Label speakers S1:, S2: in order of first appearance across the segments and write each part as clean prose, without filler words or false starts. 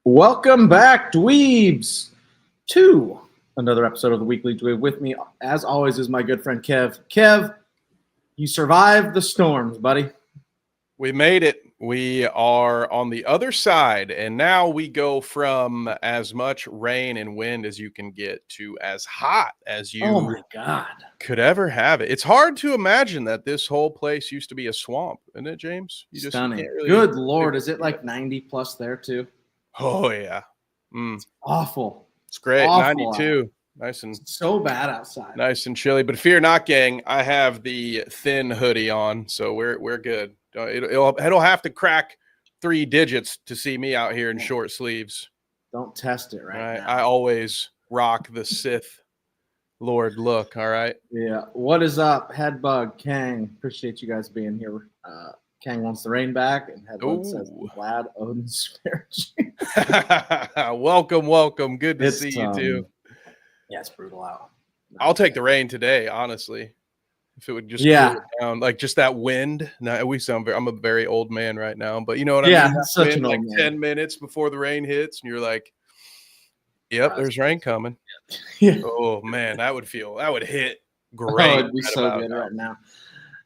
S1: Welcome back, dweebs, to another episode of the Weekly Dweeb. With me, as always, is my good friend Kev. Kev, you survived the storms, buddy.
S2: We made it. We are on the other side, and now we go from as much rain and wind as you can get to as hot as you
S1: Oh my God.
S2: could ever have it. It's hard to imagine that this whole place used to be a swamp, isn't it, James?
S1: Stunning. Good Lord. Is it like 90 plus there too?
S2: Oh, yeah.
S1: It's awful.
S2: It's great.
S1: Awful
S2: 92. Nice and
S1: so bad outside.
S2: Nice and chilly. But fear not, gang. I have the thin hoodie on, so we're good. It'll have to crack 3 digits to see me out here in short sleeves.
S1: Don't test it right now.
S2: I always rock the Sith Lord look, all right?
S1: Yeah. What is up, Headbug, Kang? Appreciate you guys being here. Kang wants the rain back, and Headbug says, glad Odin spared you.
S2: Welcome. Good to see you, too.
S1: Yeah, it's brutal out.
S2: I'll take the rain today, honestly. If it would just cool it down, like just that wind. Now I'm a very old man right now, but you know what I mean?
S1: Yeah, such an old
S2: man. 10 minutes before the rain hits, and you're like, "Yep, there's rain coming." Yeah. Oh man, that would hit great.
S1: Oh, it'd be so good right now.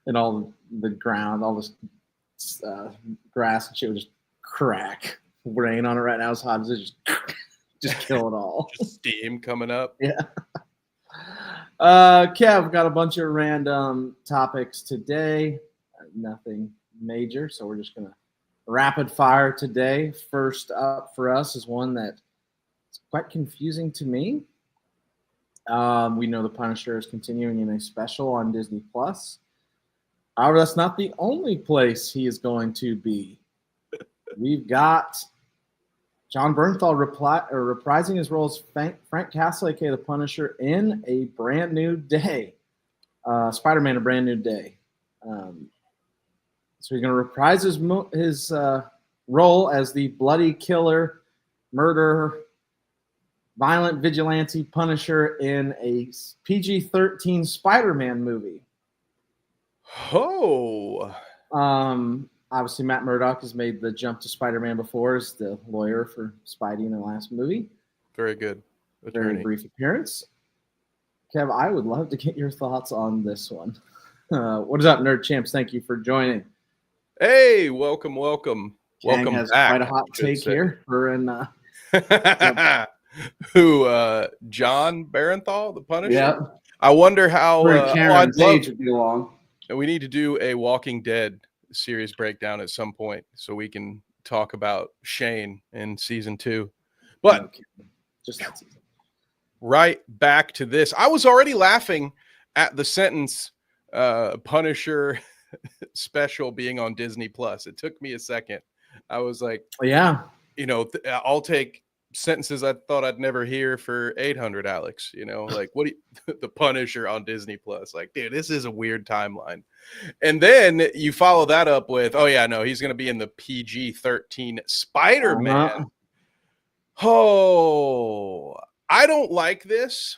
S1: And all the ground, all this grass and shit would just crack. Rain on it right now is hot as it just kill it all.
S2: Just steam coming up.
S1: Yeah. Kev, got a bunch of random topics today. Nothing major, so we're just gonna rapid fire today. First up for us is one that's quite confusing to me. We know the Punisher is continuing in a special on Disney Plus. However, that's not the only place he is going to be. We've got John Bernthal reprising his role as Frank Castle, aka the Punisher, in A Brand New Day. Spider-Man: A Brand New Day. So he's going to reprise his role as the bloody killer, murderer, violent vigilante Punisher in a PG-13 Spider-Man movie.
S2: Oh.
S1: Obviously, Matt Murdock has made the jump to Spider-Man before as the lawyer for Spidey in the last movie.
S2: Very good. Attorney.
S1: Very brief appearance. Kev, I would love to get your thoughts on this one. What is up, Nerd Champs? Thank you for joining.
S2: Hey, welcome.
S1: Kang has
S2: back.
S1: Quite a hot take here. We're in.
S2: Who? John Bernthal, the Punisher.
S1: Yeah.
S2: I wonder how.
S1: Karen Page would be along.
S2: We need to do a Walking Dead series breakdown at some point so we can talk about Shane in season 2. But
S1: just that season.
S2: Right back to this. I was already laughing at the sentence Punisher special being on Disney Plus. It took me a second. I was like,
S1: yeah,
S2: I'll take sentences I thought I'd never hear for 800, Alex. Like, what do you, the Punisher on Disney Plus? Like, dude, this is a weird timeline. And then you follow that up with, oh yeah, no, he's going to be in the PG-13 Spider-Man. Oh, I don't like this.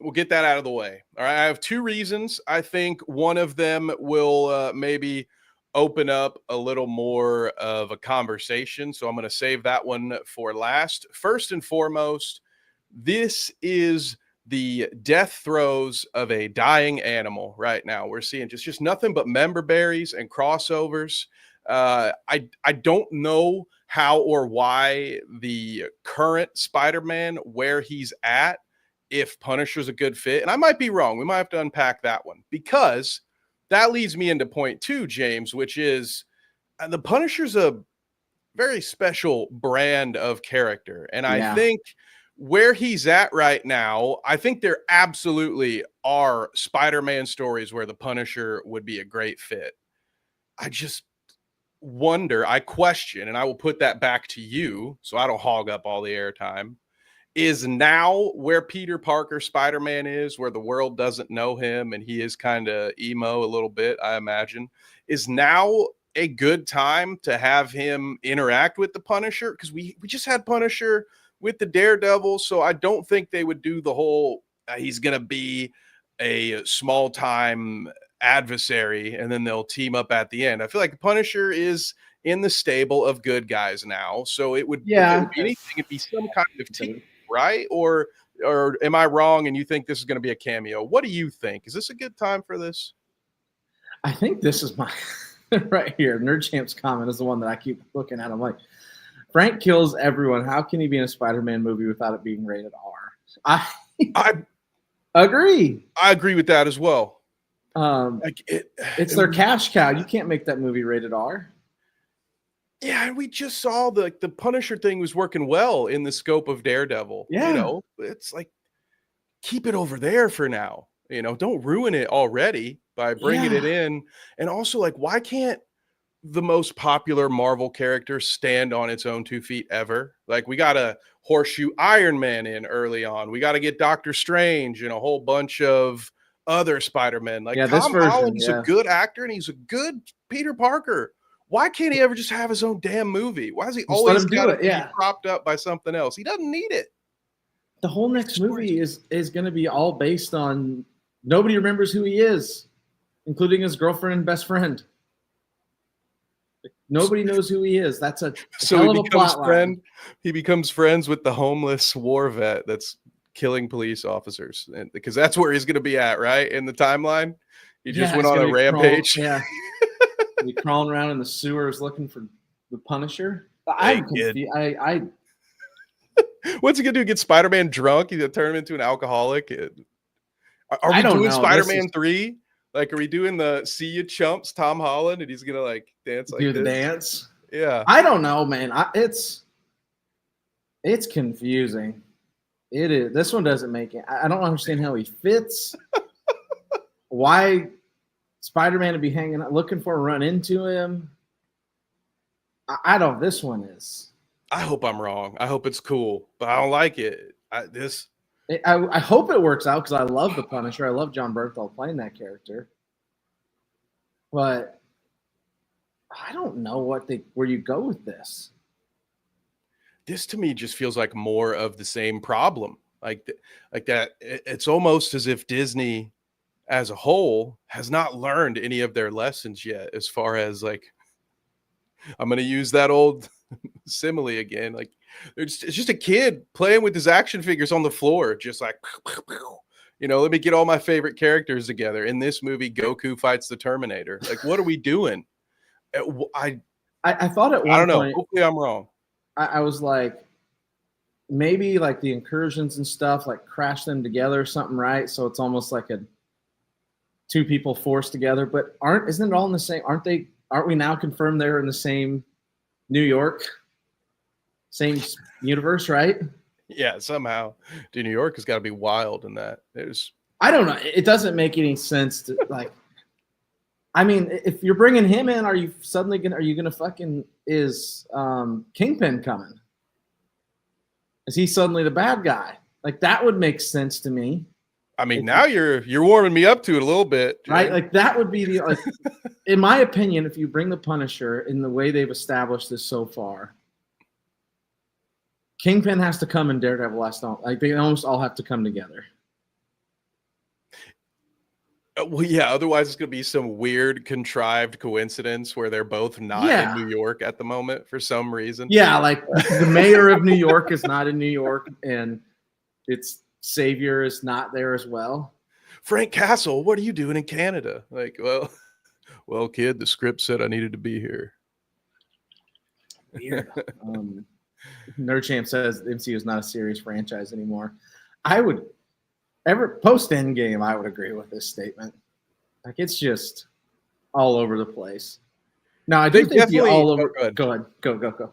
S2: We'll get that out of the way. All right. I have 2 reasons. I think one of them will maybe open up a little more of a conversation. So I'm going to save that one for last. First and foremost, this is the death throes of a dying animal right now. We're seeing just nothing but member berries and crossovers. I don't know how or why the current Spider-Man, where he's at, if Punisher's a good fit. And I might be wrong. We might have to unpack that one, because that leads me into point 2, James, which is the Punisher's a very special brand of character. And I think where he's at right now, I think there absolutely are Spider-Man stories where the Punisher would be a great fit. wonder, I question, and I will put that back to you so I don't hog up all the airtime. Is now where Peter Parker Spider-Man is, where the world doesn't know him and he is kind of emo a little bit, I imagine, is now a good time to have him interact with the Punisher? Because we just had Punisher with the Daredevil, so I don't think they would do the whole he's going to be a small-time adversary and then they'll team up at the end. I feel like the Punisher is in the stable of good guys now, so it would, if it would be anything, it'd be some kind of team, right? Or am I wrong and you think this is going to be a cameo? What do you think? Is this a good time for this?
S1: I think this is my right here. Nerd Champ's comment is the one that I keep looking at. I'm like, Frank kills everyone. How can he be in a Spider-Man movie without it being rated R? I agree.
S2: I agree with that as well.
S1: It's their cash cow. You can't make that movie rated R.
S2: Yeah, and we just saw the Punisher thing was working well in the scope of Daredevil.
S1: Yeah.
S2: You know, it's like, keep it over there for now. You know, don't ruin it already by bringing it in. And also, like, why can't the most popular Marvel character stand on its own 2 feet ever? Like, we got a horseshoe Iron Man in early on. We got to get Doctor Strange and a whole bunch of other Spider-Men. Like, Tom Holland is a good actor and he's a good Peter Parker. Why can't he ever just have his own damn movie? Why is he always got to be propped up by something else? He doesn't need it.
S1: The whole next movie is going to be all based on nobody remembers who he is, including his girlfriend and best friend. Nobody knows who he is. That's a hell of a plot line.
S2: He becomes friends with the homeless war vet that's killing police officers, and because that's where he's going to be at, right? In the timeline, he just went on a rampage.
S1: He's crawling around in the sewers looking for the Punisher. I'm confused.
S2: What's he gonna do? Get Spider-Man drunk? He's gonna turn him into an alcoholic? Are we doing Spider-Man 3? Like, are we doing the "See You Chumps" Tom Holland, and he's gonna like dance like
S1: do
S2: this?
S1: The dance?
S2: Yeah.
S1: I don't know, man. It's confusing. It is. This one doesn't make it. I don't understand how he fits. Why Spider-Man would be hanging out, looking for a run into him. I don't. This one is.
S2: I hope I'm wrong. I hope it's cool, but I don't like it. I
S1: hope it works out because I love the Punisher. I love John Bernthal playing that character. But I don't know where you go with this.
S2: This to me just feels like more of the same problem. Like that. It's almost as if Disney as a whole has not learned any of their lessons yet, as far as like, I'm going to use that old simile again. Like, it's just a kid playing with his action figures on the floor, just like, you know, let me get all my favorite characters together. In this movie, Goku fights the Terminator. Like, what are we doing? I
S1: thought at one point,
S2: I don't know. Hopefully I'm wrong.
S1: I was like, maybe like the incursions and stuff, like crash them together or something, right? So it's almost like two people forced together, but isn't it all in the same? Aren't we now confirmed they're in the same New York, same universe, right?
S2: Yeah, somehow. Dude, New York has got to be wild in that.
S1: I don't know. It doesn't make any sense to like. I mean, if you're bringing him in, are you gonna fucking is Kingpin coming? Is he suddenly the bad guy? Like, that would make sense to me.
S2: I mean, now you're warming me up to it a little bit,
S1: right? Like, that would be the like, in my opinion, if you bring the Punisher in the way they've established this so far, Kingpin has to come in Daredevil. They almost all have to come together.
S2: Well, yeah. Otherwise, it's going to be some weird, contrived coincidence where they're both not in New York at the moment for some reason.
S1: Yeah, like the mayor of New York is not in New York, and its savior is not there as well.
S2: Frank Castle, what are you doing in Canada? Like, well, kid, the script said I needed to be here.
S1: Weird. Nerd Champ says the MCU is not a serious franchise anymore. I would. Post Endgame, I would agree with this statement. Like, it's just all over the place. Now, I do think you all over. Go ahead. Go.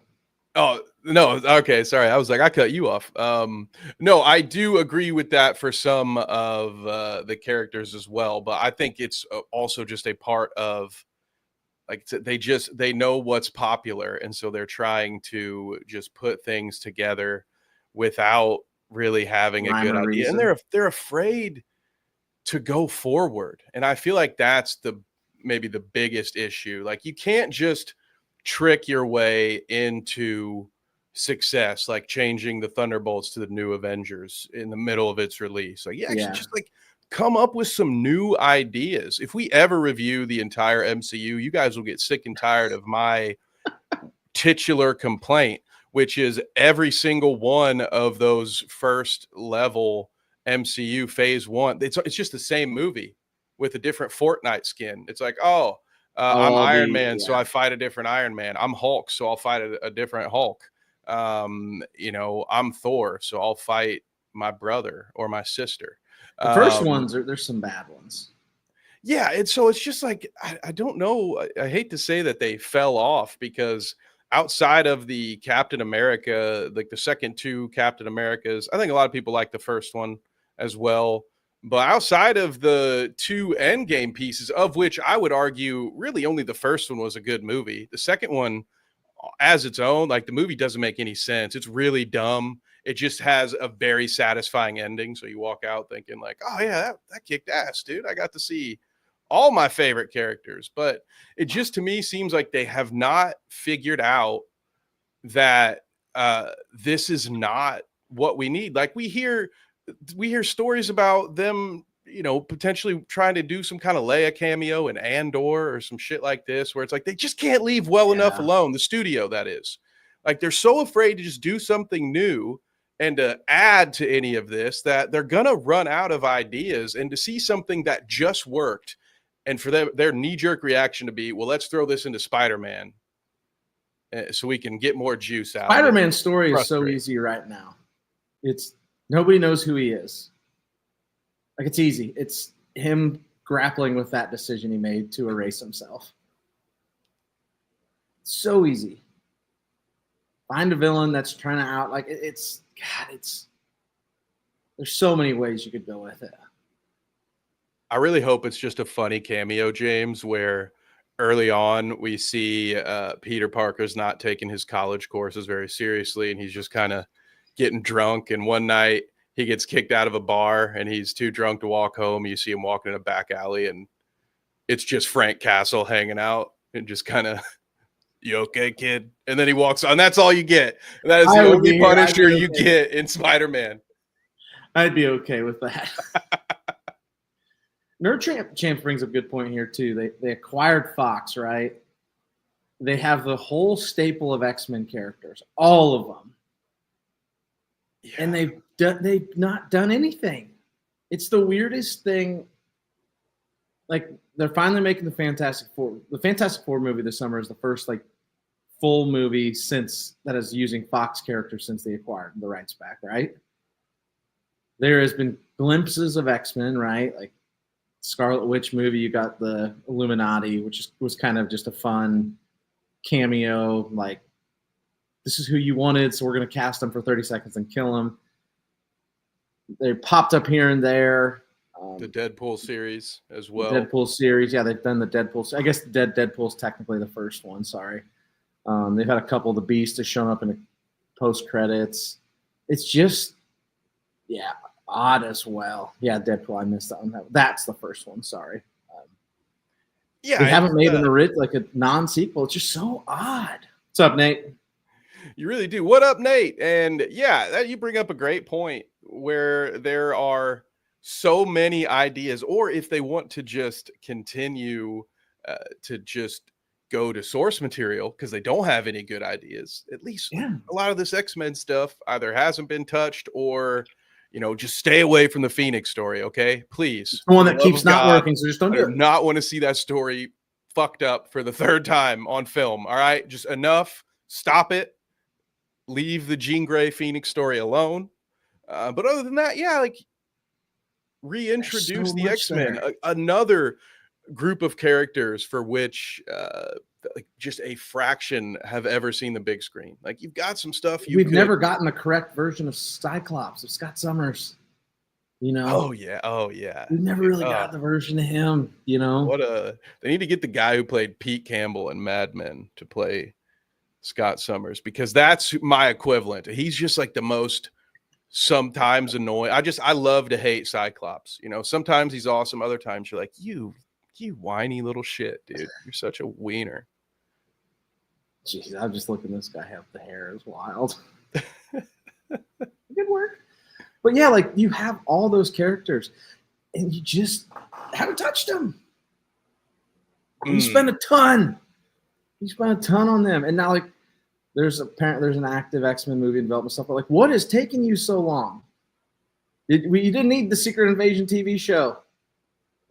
S2: Oh, no. Okay. Sorry. I was like, I cut you off. No, I do agree with that for some of the characters as well. But I think it's also just a part of like they know what's popular, and so they're trying to just put things together without really having a
S1: Rhyme
S2: good
S1: or
S2: idea, and
S1: reason.
S2: they're afraid to go forward. And I feel like that's maybe the biggest issue. Like, you can't just trick your way into success, like changing the Thunderbolts to the new Avengers in the middle of its release. Like, you actually just like come up with some new ideas. If we ever review the entire MCU, you guys will get sick and tired of my titular complaint, which is every single one of those first level MCU phase one. It's just the same movie with a different Fortnite skin. It's like, I'm Iron Man, so I fight a different Iron Man. I'm Hulk, so I'll fight a different Hulk. I'm Thor, so I'll fight my brother or my sister.
S1: The first ones there's some bad ones.
S2: Yeah, and so it's just like I don't know. I hate to say that they fell off, because outside of the Captain America, like the second two Captain Americas, I think a lot of people like the first one as well. But outside of the two Endgame pieces, of which I would argue really only the first one was a good movie, the second one as its own, like, the movie doesn't make any sense. It's really dumb. It just has a very satisfying ending. So you walk out thinking like, oh yeah, that kicked ass, dude. I got to see all my favorite characters. But it just, to me, seems like they have not figured out that this is not what we need. Like, we hear stories about them, potentially trying to do some kind of Leia cameo in Andor or some shit like this, where it's like they just can't leave well enough alone. The studio, that is. Like, they're so afraid to just do something new and to add to any of this that they're gonna run out of ideas. And to see something that just worked, and for them, their knee-jerk reaction to be, well, let's throw this into Spider-Man so we can get more juice out of it.
S1: Spider-Man's story is so easy right now. It's nobody knows who he is. Like, it's easy. It's him grappling with that decision he made to erase himself. So easy. Find a villain that's trying to out. Like, it's there's so many ways you could go with it.
S2: I really hope it's just a funny cameo, James, where early on we see Peter Parker's not taking his college courses very seriously, and he's just kind of getting drunk. And one night he gets kicked out of a bar and he's too drunk to walk home. You see him walking in a back alley, and it's just Frank Castle hanging out and just kind of, you okay, kid? And then he walks on. That's all you get. That is the only Punisher you get in Spider-Man.
S1: I'd be okay with that. Nerd Champ brings up a good point here too. They acquired Fox, right? They have the whole staple of X-Men characters, all of them, and they've not done anything. It's the weirdest thing. Like, they're finally making the Fantastic Four. The Fantastic Four movie this summer is the first like full movie since that is using Fox characters since they acquired the rights back, right? There has been glimpses of X-Men, right? Like Scarlet Witch movie, you got the Illuminati, which was kind of just a fun cameo. Like, this is who you wanted, so we're going to cast them for 30 seconds and kill them. They popped up here and there.
S2: The Deadpool series as well.
S1: The Deadpool series, yeah, they've done the Deadpool. I guess Deadpool's technically the first one. Sorry, they've had a couple of the Beast has shown up in the post credits. It's just, yeah, odd as well. Yeah, Deadpool, I missed that one. That's the first one. Sorry. Yeah, they haven't made a non-sequel. It's just so odd. What's up, Nate?
S2: You really do. What up, Nate? And yeah, you bring up a great point where there are so many ideas, or if they want to just continue to just go to source material because they don't have any good ideas, at least a lot of this X-Men stuff either hasn't been touched or, just stay away from the Phoenix story, okay? Please.
S1: It's the one that keeps not working, so just don't do it.
S2: I do not want to see that story fucked up for the third time on film, all right? Just enough. Stop it. Leave the Jean Grey Phoenix story alone. But other than that, yeah, like, reintroduce the X-Men, another group of characters for which like just a fraction have ever seen the big screen. Like, you've got some stuff
S1: we've never gotten the correct version of Cyclops, of Scott Summers. You know,
S2: Oh yeah.
S1: we never
S2: Dude,
S1: really got the version of him. You know,
S2: they need to get the guy who played Pete Campbell in Mad Men to play Scott Summers, because that's my equivalent. He's just like the most sometimes annoying. I love to hate Cyclops. You know, sometimes he's awesome. Other times you're like, you whiny little shit, dude. You're such a wiener.
S1: jeez, I'm just looking. This guy have the hair is wild. Good work. But yeah, like you have all those characters, and you just haven't touched them. You spend a ton. You spent a ton on them, and now like there's an active X-Men movie in development stuff. But like, what is taking you so long? You didn't need the Secret Invasion TV show.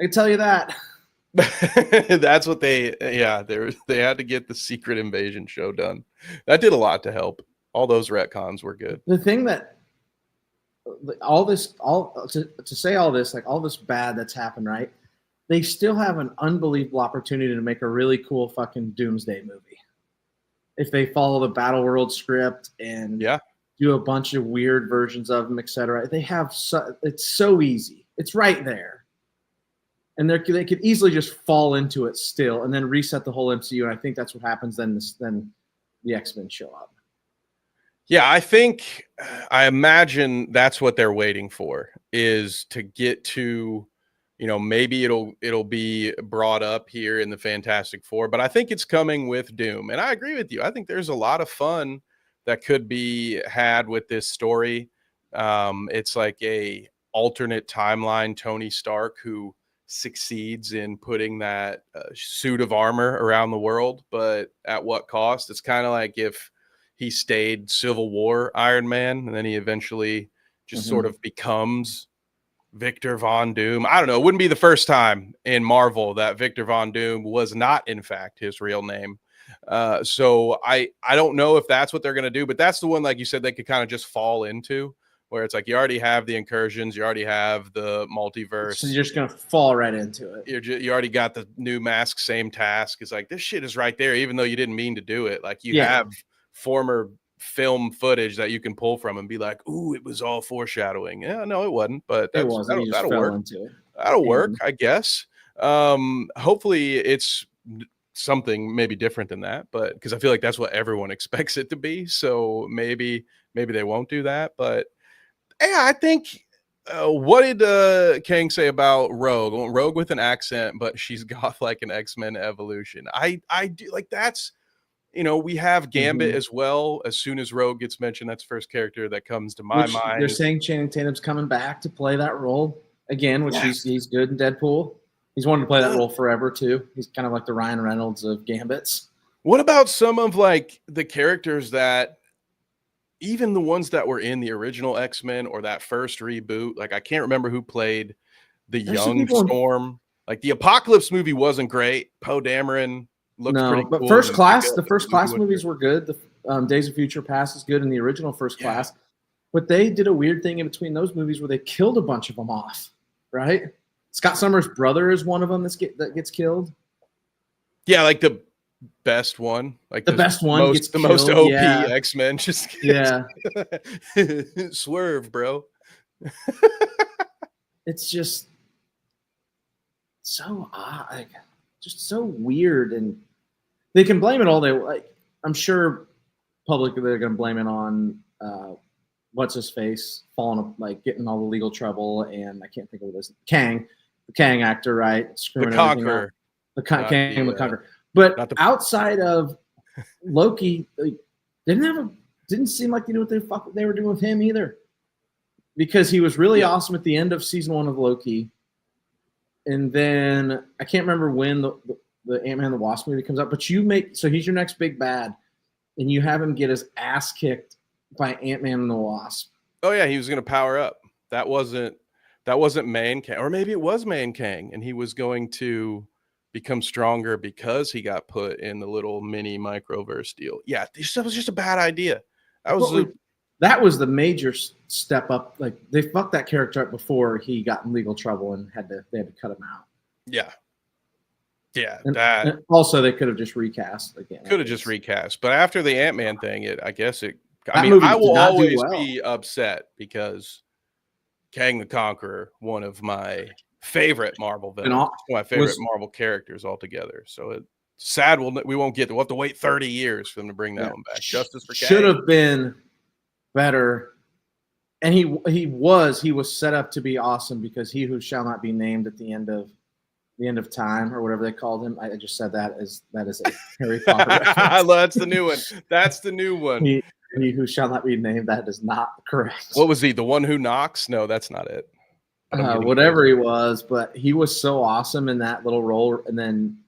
S1: I can tell you that.
S2: That's what they had to get the Secret Invasion show done. That did a lot to help. All those retcons were good.
S1: The thing that to say all this, like all this bad that's happened, right? They still have an unbelievable opportunity to make a really cool fucking Doomsday movie if they follow the Battle World script and do a bunch of weird versions of them, etc. They have it's so easy. It's right there, and they could easily just fall into it still, and then reset the whole MCU. And I think that's what happens. Then the X-Men show up.
S2: Yeah, I imagine that's what they're waiting for, is to get to, you know, maybe it'll be brought up here in the Fantastic Four, but I think it's coming with Doom. And I agree with you. I think there's a lot of fun that could be had with this story. It's like a alternate timeline Tony Stark who succeeds in putting that suit of armor around the world, but at what cost? It's kind of like if he stayed Civil War Iron Man, and then he eventually just sort of becomes Victor Von Doom. I don't know. It wouldn't be the first time in Marvel that Victor Von Doom was not, in fact, his real name. So I don't know if that's what they're going to do, but that's the one, like you said, they could kind of just fall into, where it's like you already have the incursions, you already have the multiverse.
S1: So you're just going to fall right into it.
S2: You already got the new mask, same task. It's like, this shit is right there, even though you didn't mean to do it. Like you have former film footage that you can pull from and be like, ooh, it was all foreshadowing. Yeah, no, it wasn't, but
S1: it wasn't. That'll work.
S2: That'll work, I guess. Hopefully it's something maybe different than that, but because I feel like that's what everyone expects it to be. So maybe they won't do that. But yeah, I think what did Kang say about Rogue? Well, Rogue with an accent, but she's got like an X-Men evolution. I do like that's. You know, we have Gambit as well. As soon as Rogue gets mentioned, that's the first character that comes to my mind.
S1: They're saying Channing Tatum's coming back to play that role again, which he's good in Deadpool. He's wanted to play that role forever too. He's kind of like the Ryan Reynolds of Gambits.
S2: What about some of like the characters that, even the ones that were in the original X-Men or that first reboot? Like I can't remember who played the young Storm. Like the Apocalypse movie wasn't great. Poe Dameron looked pretty cool.
S1: But First Class, the First Class movies were good. The Days of Future Past is good in the original First Class. But they did a weird thing in between those movies where they killed a bunch of them off, right? Scott Summers' brother is one of them that gets killed.
S2: Yeah, like the best one. Like
S1: the best one gets
S2: killed. Most OP X-Men just swerve, bro.
S1: It's just so odd. Like, just so weird, and they can blame it all. I'm sure publicly they're going to blame it on what's his face falling up, like getting all the legal trouble, and I can't think of what it is. The Kang actor, right? Screwing
S2: the Conqueror,
S1: the Kang, the Conqueror. But outside of Loki, didn't seem like they knew what they were doing with him either, because he was really awesome at the end of season 1 of Loki. And then I can't remember when the Ant-Man and the Wasp movie comes out, but so he's your next big bad, and you have him get his ass kicked by Ant-Man and the Wasp.
S2: Oh yeah, he was going to power up. That wasn't main Kang, or maybe it was main Kang, and he was going to become stronger because he got put in the little mini microverse deal. Yeah, that was just a bad idea.
S1: That was the major step up. Like they fucked that character up before he got in legal trouble and they had to cut him out.
S2: Yeah.
S1: And also they could have just recast again.
S2: But after the Ant-Man thing, I will always be upset because Kang the Conqueror, one of my favorite Marvel
S1: And
S2: villains, one of my favorite
S1: was
S2: Marvel characters altogether. So it's sad we won't get to. We'll have to wait 30 years for them to bring that one back. Justice for
S1: should
S2: Kang.
S1: have been better. And he was set up to be awesome because he who shall not be named at the end of time or whatever they called him. I just said that is a Harry Potter reference.
S2: That's the new one. That's the new one.
S1: He who shall not be named. That is not correct.
S2: What was he? The one who knocks? No, that's not it.
S1: Whatever he was, but he was so awesome in that little role. And then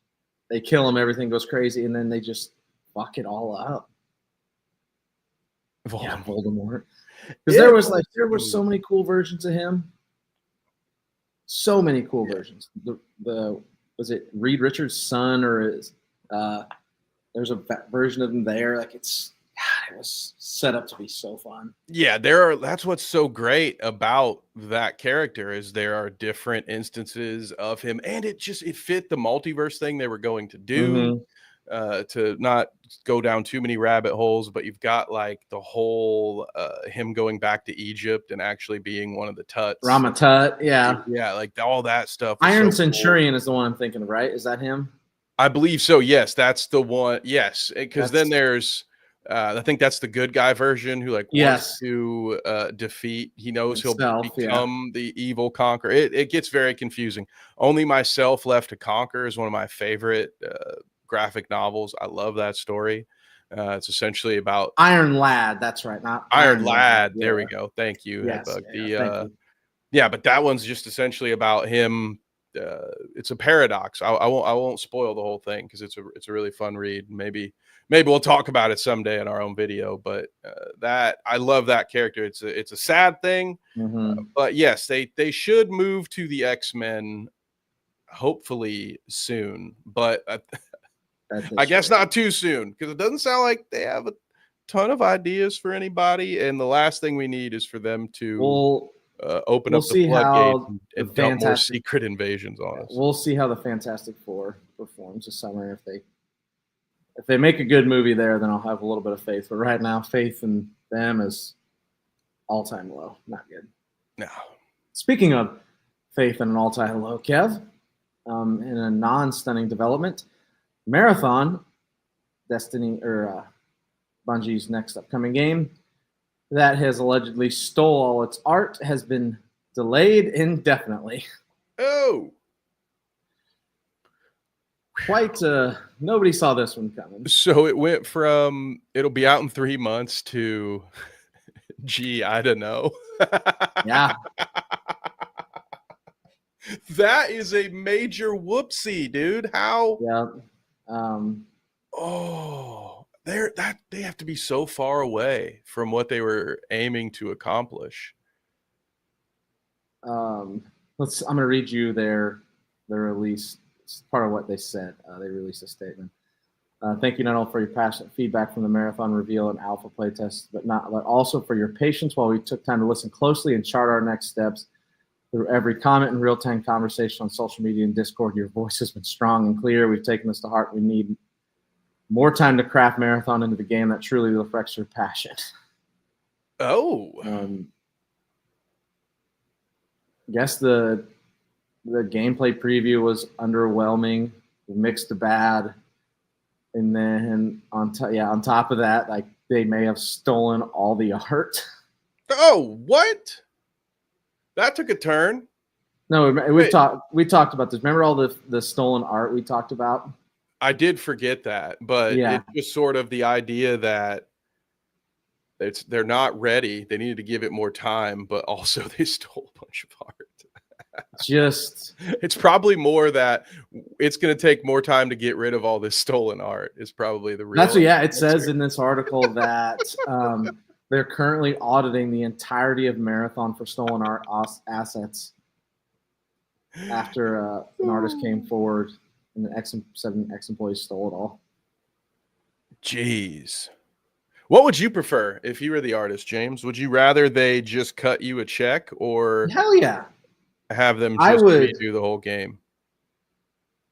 S1: they kill him, everything goes crazy, and then they just fuck it all up.
S2: Voldemort.
S1: Yeah, Voldemort. Because there were so many cool versions of him. So many cool versions. The was it Reed Richards' son or is there's a version of him there. Like it was set up to be so fun.
S2: Yeah, that's what's so great about that character is there are different instances of him, and it fit the multiverse thing they were going to do. To not go down too many rabbit holes, but you've got like the whole him going back to Egypt and actually being one of the Tuts.
S1: Ramatut, yeah.
S2: Yeah, like all that stuff.
S1: Iron Centurion is the one I'm thinking of, right? Is that him?
S2: I believe so. Yes, that's the one. Yes, because then there's I think that's the good guy version who wants to defeat. He knows he'll become the evil conqueror. It gets very confusing. Only Myself Left to Conquer is one of my favorite graphic novels. I love that story. It's essentially about
S1: Iron Lad. That's right. Not
S2: Iron Lad. Yeah. There we go. Thank you.
S1: Yes,
S2: thank you. But that one's just essentially about him. It's a paradox. I won't spoil the whole thing because it's a really fun read. Maybe we'll talk about it someday in our own video. But that I love that character. It's a sad thing. But yes, they should move to the X-Men hopefully soon. But I guess not too soon because it doesn't sound like they have a ton of ideas for anybody. And the last thing we need is for them to open up the floodgates and dump more secret invasions on us.
S1: We'll see how the Fantastic Four performs this summer. If they make a good movie there, then I'll have a little bit of faith. But right now, faith in them is all-time low. Not good.
S2: No.
S1: Speaking of faith in an all-time low, Kev, in a non-stunning development, Marathon, Bungie's next upcoming game, that has allegedly stole all its art, has been delayed indefinitely.
S2: Oh.
S1: Nobody saw this one coming.
S2: So it went from it'll be out in 3 months to, gee, I don't know.
S1: Yeah.
S2: That is a major whoopsie, dude. How?
S1: Yeah.
S2: They have to be so far away from what they were aiming to accomplish.
S1: I'm going to read you their release. It's part of what they said. They released a statement. Thank you not only for your passionate feedback from the marathon reveal and alpha playtest, but also for your patience while we took time to listen closely and chart our next steps. Through every comment and real-time conversation on social media and Discord, your voice has been strong and clear. We've taken this to heart. We need more time to craft Marathon into the game that truly reflects your passion.
S2: Oh.
S1: I guess the gameplay preview was underwhelming, mixed to bad. And then on top of that, like they may have stolen all the art.
S2: Oh, what? That took a turn.
S1: No, we talked about this. Remember all the stolen art we talked about?
S2: I did forget that, but it's just sort of the idea that they're not ready. They needed to give it more time, but also they stole a bunch of art.
S1: It's
S2: probably more that it's going to take more time to get rid of all this stolen art is probably the real.
S1: That's what, it says in this article that they're currently auditing the entirety of Marathon for stolen art assets after an artist came forward and the seven ex-employees stole it all.
S2: Jeez. What would you prefer if you were the artist, James? Would you rather they just cut you a check or
S1: hell yeah,
S2: have them just redo the whole game?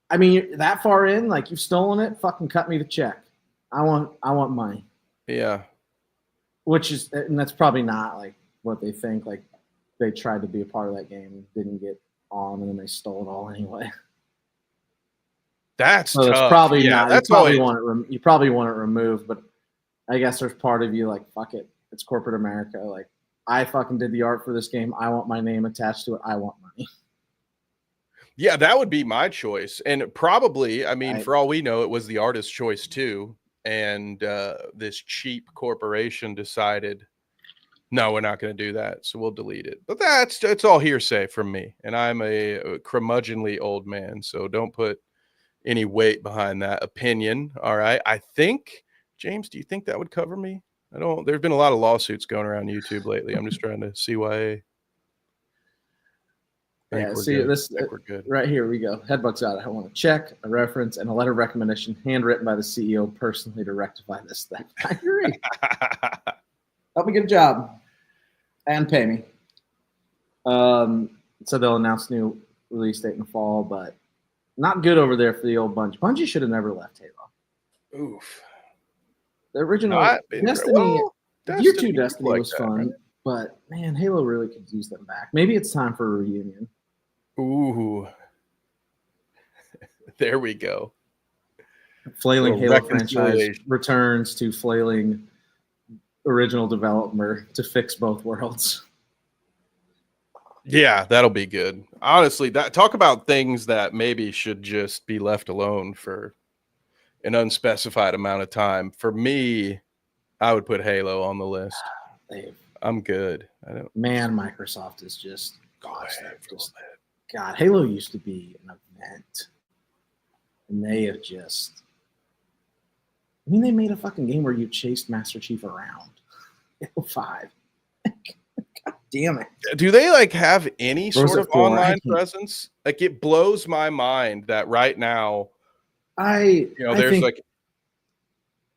S1: I mean, that far in, like you've stolen it, fucking cut me the check. I want money.
S2: Yeah.
S1: And that's probably not like what they think. Like they tried to be a part of that game, didn't get on, and then they stole it all anyway.
S2: That's
S1: so
S2: tough.
S1: It's probably
S2: yeah,
S1: not.
S2: That's
S1: you probably
S2: always,
S1: want it. You probably want it removed, but I guess there's part of you like, fuck it. It's corporate America. Like, I fucking did the art for this game. I want my name attached to it. I want money.
S2: Yeah, that would be my choice. And probably, I mean,
S1: Right.
S2: for all we know, it was the artist's choice too. And this cheap corporation decided, no, we're not going to do that. So we'll delete it. But it's all hearsay from me. And I'm a curmudgeonly old man. So don't put any weight behind that opinion. All right. I think, James, do you think that would cover me? There's been a lot of lawsuits going around YouTube lately. I'm just trying to see why.
S1: Yeah, see this
S2: we're good.
S1: Right here we go. Headbugs out. I want a check, a reference, and a letter of recommendation handwritten by the CEO personally to rectify this thing. I agree. Help me get a job and pay me. So they'll announce new release date in the fall, but not good over there for the old Bungie. Bungie should have never left Halo.
S2: Oof.
S1: The original Destiny, Year 2 Destiny was fun, right? But man, Halo really could use them back. Maybe it's time for a reunion.
S2: Ooh. There we go.
S1: Flailing Halo franchise returns to flailing original developer to fix both worlds.
S2: Yeah, that'll be good. Honestly, talk about things that maybe should just be left alone for an unspecified amount of time. For me, I would put Halo on the list. I'm good.
S1: Microsoft is just God. Halo used to be an event, and they have just. I mean, they made a fucking game where you chased Master Chief around. Halo 5. God damn it.
S2: Do they like have any sort of online presence? Like, it blows my mind that right now, there's like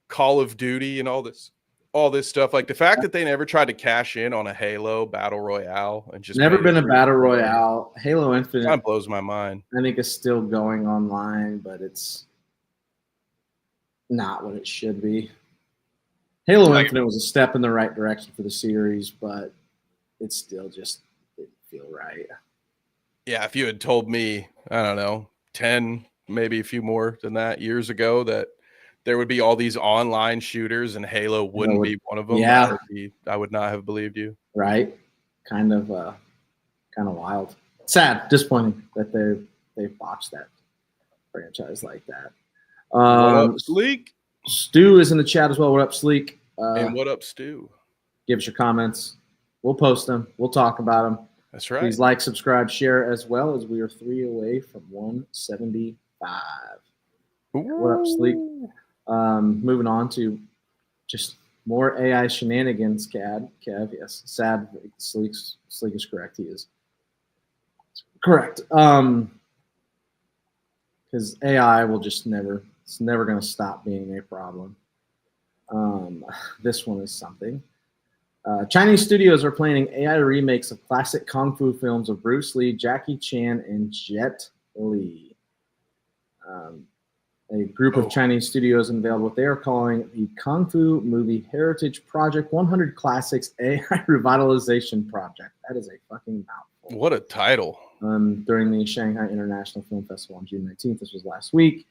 S2: Call of Duty and all this stuff. Like the fact that they never tried to cash in on a Halo battle royale and just
S1: never been a battle royale. Halo Infinite
S2: kind of blows my mind.
S1: I think it's still going online, but it's not what it should be. Halo Infinite was a step in the right direction for the series, but it still just didn't feel right.
S2: Yeah, if you had told me, I don't know, 10, maybe a few more than that years ago, that there would be all these online shooters and Halo wouldn't be one of them,
S1: yeah,
S2: I would not have believed you.
S1: Right? Kind of wild. Sad, disappointing that they've botched that franchise like that.
S2: What up, Sleek?
S1: Stu is in the chat as well. What up, Sleek?
S2: And what up, Stu?
S1: Give us your comments. We'll post them. We'll talk about them.
S2: That's right.
S1: Please like, subscribe, share as well, as we are 3 away from 175.
S2: Ooh.
S1: What up, Sleek? Moving on to just more AI shenanigans, Kev. Yes. Sad. Sleek is correct. He is correct. Because AI will just it's never going to stop being a problem. This one is something. Chinese studios are planning AI remakes of classic kung fu films of Bruce Lee, Jackie Chan, and Jet Li. A group of Chinese studios unveiled what they are calling the Kung Fu Movie Heritage Project 100 Classics AI Revitalization Project. That is a fucking mouthful.
S2: What a title.
S1: During the Shanghai International Film Festival on June 19th, this was last week,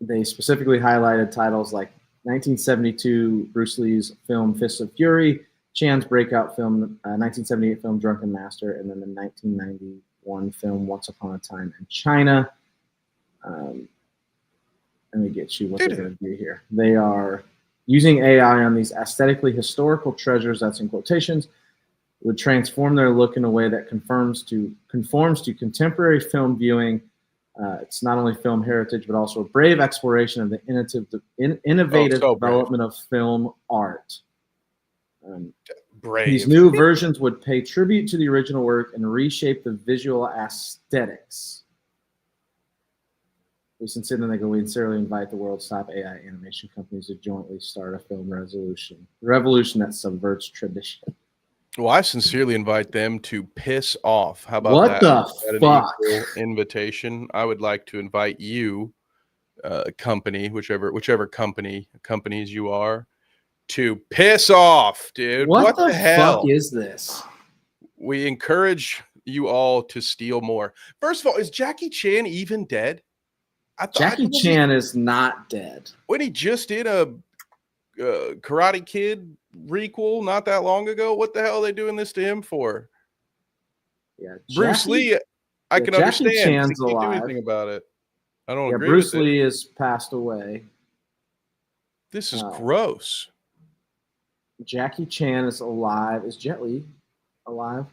S1: they specifically highlighted titles like 1972 Bruce Lee's film Fists of Fury, Chan's breakout film, 1978 film Drunken Master, and then the 1991 film Once Upon a Time in China. Let me get you what they're going to do here. They are using AI on these aesthetically historical treasures, that's in quotations, would transform their look in a way that conforms to contemporary film viewing. It's not only film heritage, but also a brave exploration of the innovative development of film art.
S2: Brave.
S1: These new versions would pay tribute to the original work and reshape the visual aesthetics. We sincerely invite the world's top AI animation companies to jointly start a film revolution that subverts tradition.
S2: Well, I sincerely invite them to piss off. How about
S1: what
S2: that?
S1: The fuck?
S2: Invitation. I would like to invite you, company, whichever companies you are, to piss off, dude.
S1: What the
S2: hell
S1: fuck is this?
S2: We encourage you all to steal more. First of all, is Jackie Chan even dead?
S1: Jackie Chan is not dead.
S2: When he just did a Karate Kid requel not that long ago, what the hell are they doing this to him for?
S1: Yeah,
S2: Bruce Lee, I can
S1: Jackie
S2: understand.
S1: Chan's
S2: He can't do
S1: alive.
S2: anything about it. I don't agree
S1: Bruce
S2: with it.
S1: Lee has passed away.
S2: This is gross.
S1: Jackie Chan is alive. Is Jet Li alive?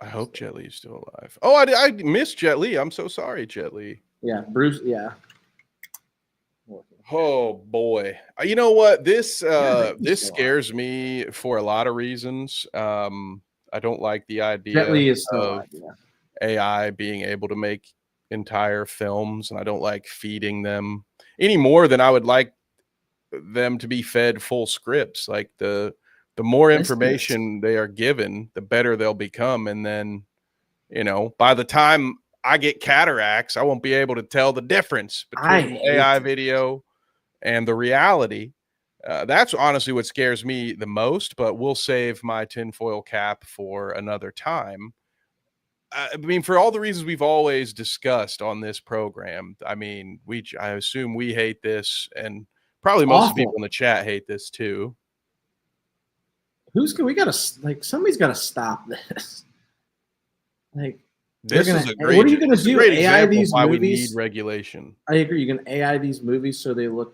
S2: I hope Jet Li is still alive. Oh, I missed Jet Li. I'm so sorry, Jet Li.
S1: Yeah, Bruce. Yeah.
S2: Oh boy. You know what? This scares me for a lot of reasons. I don't like the idea of AI being able to make entire films, and I don't like feeding them any more than I would like them to be fed full scripts. Like the more information they are given, the better they'll become. And then, you know, by the time I get cataracts, I won't be able to tell the difference between the AI video and the reality. That's honestly what scares me the most, but we'll save my tinfoil cap for another time. I mean, for all the reasons we've always discussed on this program, I mean, I assume we hate this, and probably most of the people in the chat hate this too.
S1: We gotta, like, somebody's gotta stop this. Like,
S2: this is a great,
S1: what are you gonna do? AI these
S2: why
S1: movies?
S2: We need regulation.
S1: I agree. You can AI these movies so they look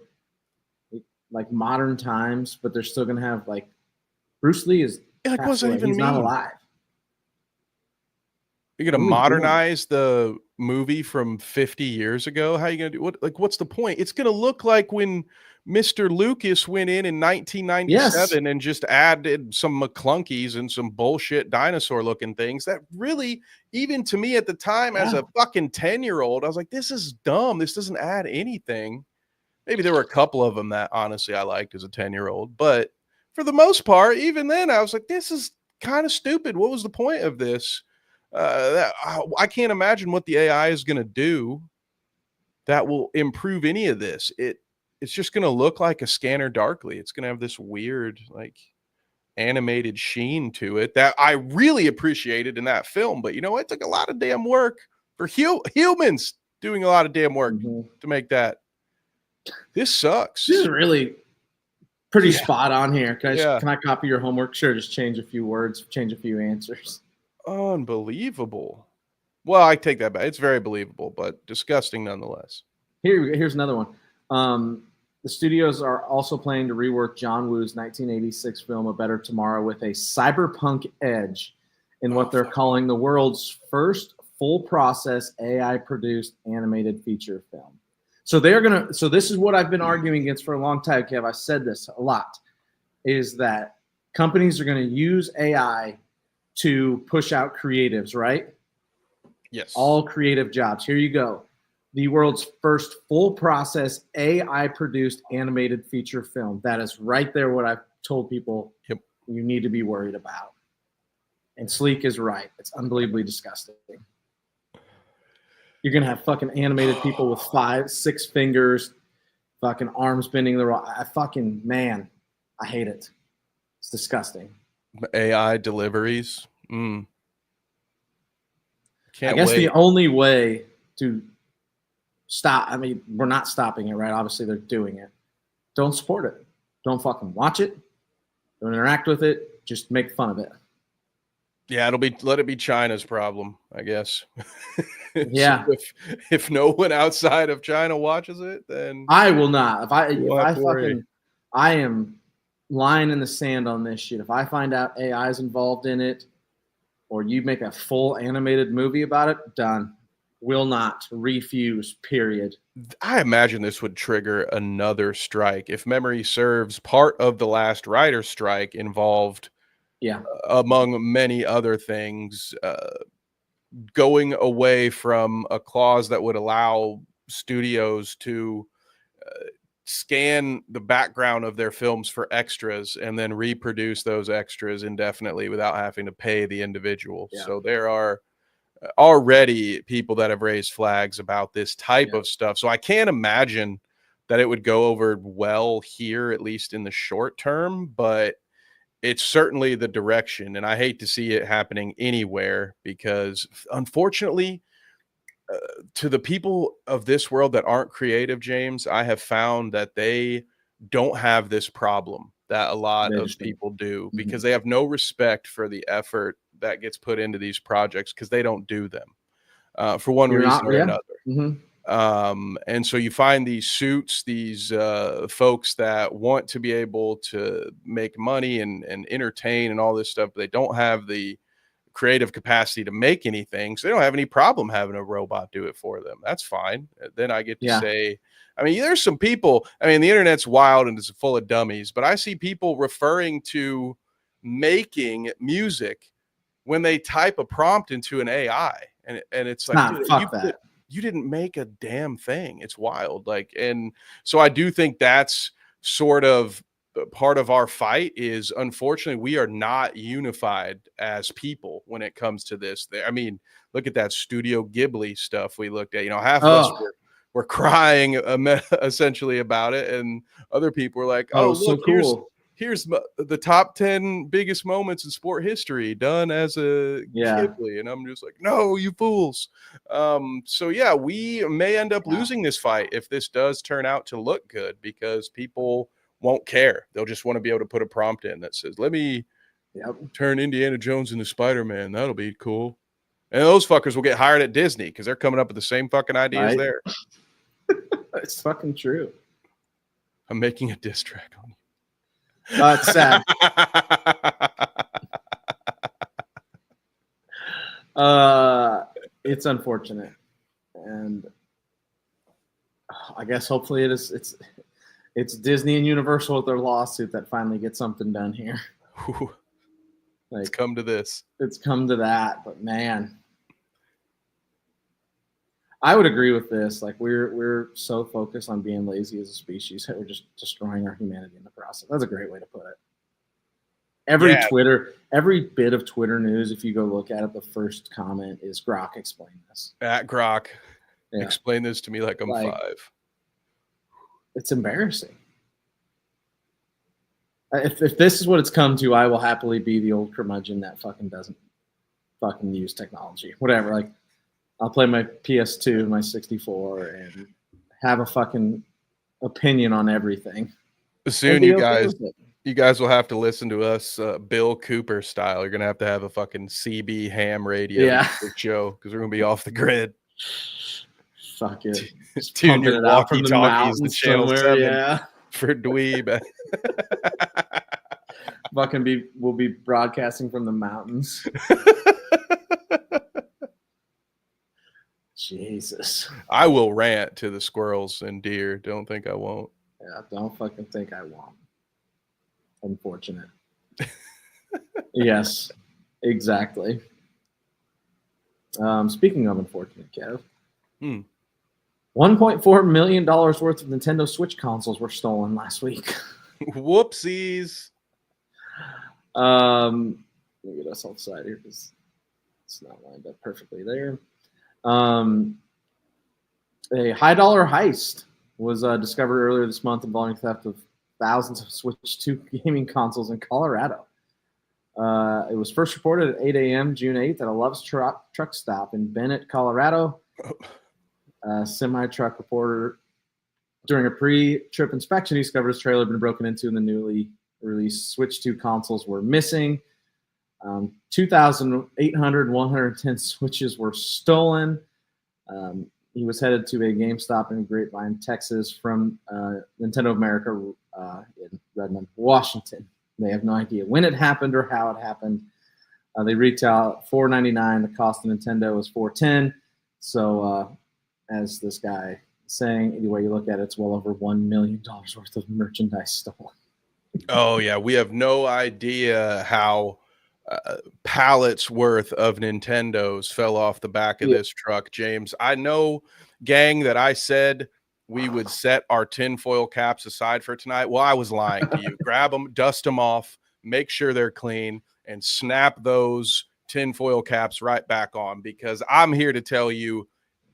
S1: like modern times, but they're still gonna have, like, Bruce Lee is
S2: like, what's that even
S1: mean? He's not alive.
S2: You're gonna modernize the movie from 50 years ago? How are you gonna do what? Like, what's the point? It's gonna look like when Mr. Lucas went in 1997 and just added some McClunkies and some bullshit dinosaur looking things that really, even to me at the time as a fucking 10-year-old, I was like, this is dumb. This doesn't add anything. Maybe there were a couple of them that honestly I liked as a 10-year-old, but for the most part, even then I was like, this is kind of stupid. What was the point of this? I can't imagine what the AI is going to do that will improve any of this. It's just going to look like a Scanner Darkly. It's going to have this weird, like, animated sheen to it that I really appreciated in that film. But you know, it took a lot of damn work for humans doing a lot of damn work to make that. This sucks.
S1: This is really pretty spot on here. Can I copy your homework? Sure, just change a few words, change a few answers.
S2: Unbelievable. Well, I take that back. It's very believable, but disgusting nonetheless.
S1: Here's another one. The studios are also planning to rework John Woo's 1986 film A Better Tomorrow with a cyberpunk edge in what they're calling the world's first full process AI produced animated feature film. So this is what I've been arguing against for a long time, Kev. I said this a lot, is that companies are going to use AI to push out creatives, right?
S2: Yes.
S1: All creative jobs. Here you go. The world's first full process AI produced animated feature film. That is right there what I've told people you need to be worried about. And Sleek is right. It's unbelievably disgusting. You're going to have fucking animated people with 5, 6 fingers, fucking arms bending the wrong. I hate it. It's disgusting.
S2: AI deliveries.
S1: I guess the only way to stop, I mean, we're not stopping it, right? Obviously, they're doing it. Don't support it. Don't fucking watch it. Don't interact with it. Just make fun of it.
S2: Yeah, let it be China's problem, I guess.
S1: Yeah.
S2: So if no one outside of China watches it, then
S1: I will not. I am lying in the sand on this shit. If I find out AI is involved in it, or you make a full animated movie about it, done. Will not. Refuse, period.
S2: I imagine this would trigger another strike. If memory serves, part of the last writer's strike involved, among many other things, going away from a clause that would allow studios to scan the background of their films for extras and then reproduce those extras indefinitely without having to pay the individual. So there are already people that have raised flags about this type of stuff. So I can't imagine that it would go over well here, at least in the short term, but it's certainly the direction. And I hate to see it happening anywhere because unfortunately, to the people of this world that aren't creative, James, I have found that they don't have this problem that a lot of people do because they have no respect for the effort that gets put into these projects because they don't do them for one reason or another. And so you find these suits, these folks that want to be able to make money and entertain and all this stuff, but they don't have the creative capacity to make anything, so they don't have any problem having a robot do it for them. That's fine. Then I get to say, I mean, there's some people, I mean, the internet's wild and it's full of dummies, but I see people referring to making music when they type a prompt into an AI, and it's like, dude, you didn't make a damn thing. It's wild. Like, and so I do think that's sort of part of our fight is, unfortunately, we are not unified as people when it comes to this. I mean, look at that Studio Ghibli stuff we looked at. You know, half of us were crying essentially about it, and other people were like, "Oh, look, so cool. Here's the top 10 biggest moments in sport history done as a Ghibli," and I'm just like, "No, you fools!" So yeah, we may end up losing this fight if this does turn out to look good because people won't care. They'll just want to be able to put a prompt in that says, "Let me turn Indiana Jones into Spider-Man. That'll be cool." And those fuckers will get hired at Disney because they're coming up with the same fucking ideas there.
S1: It's fucking true.
S2: I'm making a diss track on you.
S1: It's sad. It's unfortunate, and I guess hopefully it's Disney and Universal with their lawsuit that finally gets something done here.
S2: Like, it's come to this.
S1: It's come to that, but man, I would agree with this. Like, we're so focused on being lazy as a species that we're just destroying our humanity in the process. That's a great way to put it. Every bit of Twitter news, if you go look at it, the first comment is Grok explain this.
S2: At Grok, explain this to me like I'm 5.
S1: It's embarrassing. If this is what it's come to, I will happily be the old curmudgeon that fucking doesn't fucking use technology. Whatever. Like, I'll play my PS2, my 64, and have a fucking opinion on everything.
S2: Soon, you guys will have to listen to us Bill Cooper style. You're gonna have a fucking CB ham radio show because we're gonna be off the grid.
S1: Fuck it.
S2: Tune your walkie-talkies to channel 7 for dweeb.
S1: We'll be broadcasting from the mountains. Jesus.
S2: I will rant to the squirrels and deer. Don't think I won't.
S1: Yeah, don't fucking think I won't. Unfortunate. Yes, exactly. Speaking of unfortunate, Kev. $1.4 million worth of Nintendo Switch consoles were stolen last week.
S2: Whoopsies.
S1: Let me get us off the side here because it's not lined up perfectly there. A high-dollar heist was discovered earlier this month involving theft of thousands of Switch 2 gaming consoles in Colorado. It was first reported at 8 a.m. June 8th at a Love's truck stop in Bennett, Colorado. A semi-truck reporter, during a pre-trip inspection, he discovered his trailer had been broken into and the newly released Switch 2 consoles were missing. 2,110 Switches were stolen. He was headed to a GameStop in Grapevine, Texas from Nintendo America in Redmond, Washington. They have no idea when it happened or how it happened. They retail $499. The cost of Nintendo is $410. So as this guy is saying, any way you look at it, it's well over $1 million worth of merchandise stolen.
S2: Oh, yeah. We have no idea how pallets worth of Nintendos fell off the back of this truck, James. I know, gang, that I said we would set our tinfoil caps aside for tonight. Well, I was lying to you. Grab them, dust them off, make sure they're clean, and snap those tinfoil caps right back on, because I'm here to tell you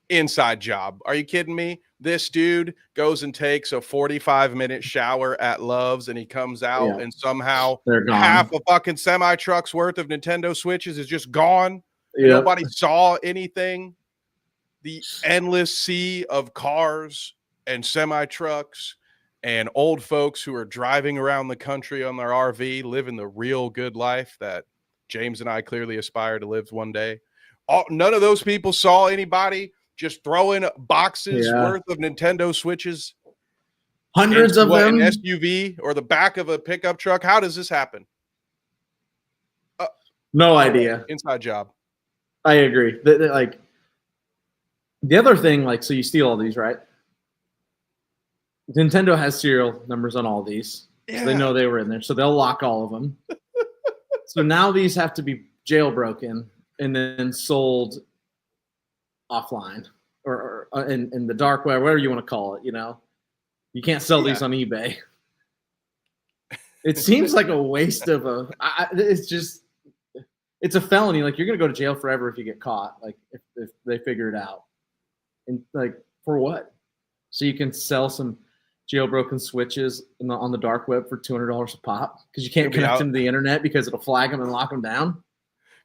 S2: inside job. Are you kidding me? This dude goes and takes a 45-minute shower at Love's, and he comes out and somehow
S1: they're gone.
S2: Half a fucking semi-truck's worth of Nintendo Switches is just gone.
S1: Yep.
S2: Nobody saw anything. The endless sea of cars and semi-trucks and old folks who are driving around the country on their RV, living the real good life that James and I clearly aspire to live one day. None of those people saw anybody just throwing boxes worth of Nintendo Switches,
S1: hundreds of them,
S2: an SUV or the back of a pickup truck. How does this happen?
S1: No idea.
S2: Inside job.
S1: I agree. Like the other thing, like, so you steal all these, right? Nintendo has serial numbers on all these. Yeah. So they know they were in there, so they'll lock all of them. So now these have to be jailbroken and then sold offline or in the dark web, whatever you want to call it. You know, you can't sell these on eBay. It seems like a waste of it's a felony. Like, you're gonna go to jail forever if you get caught. Like, if they figure it out, and like, for what? So you can sell some jailbroken switches on the dark web for $200 a pop because you can't connect them to the internet because it'll flag them and lock them down.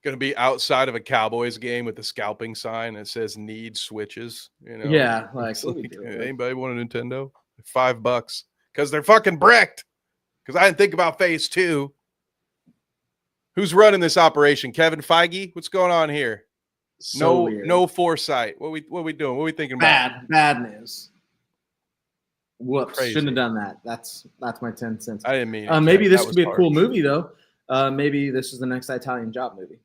S2: Going to be outside of a Cowboys game with a scalping sign that says "Need switches." You know,
S1: like
S2: anybody want a Nintendo? $5 because they're fucking bricked. Because I didn't think about phase 2. Who's running this operation? Kevin Feige? What's going on here? No foresight. What we doing? What we thinking about?
S1: Bad news. Whoops!
S2: Crazy.
S1: Shouldn't have done that. That's my 10 cents.
S2: I didn't mean it.
S1: Maybe this would be a cool movie though. Maybe this is the next Italian Job movie.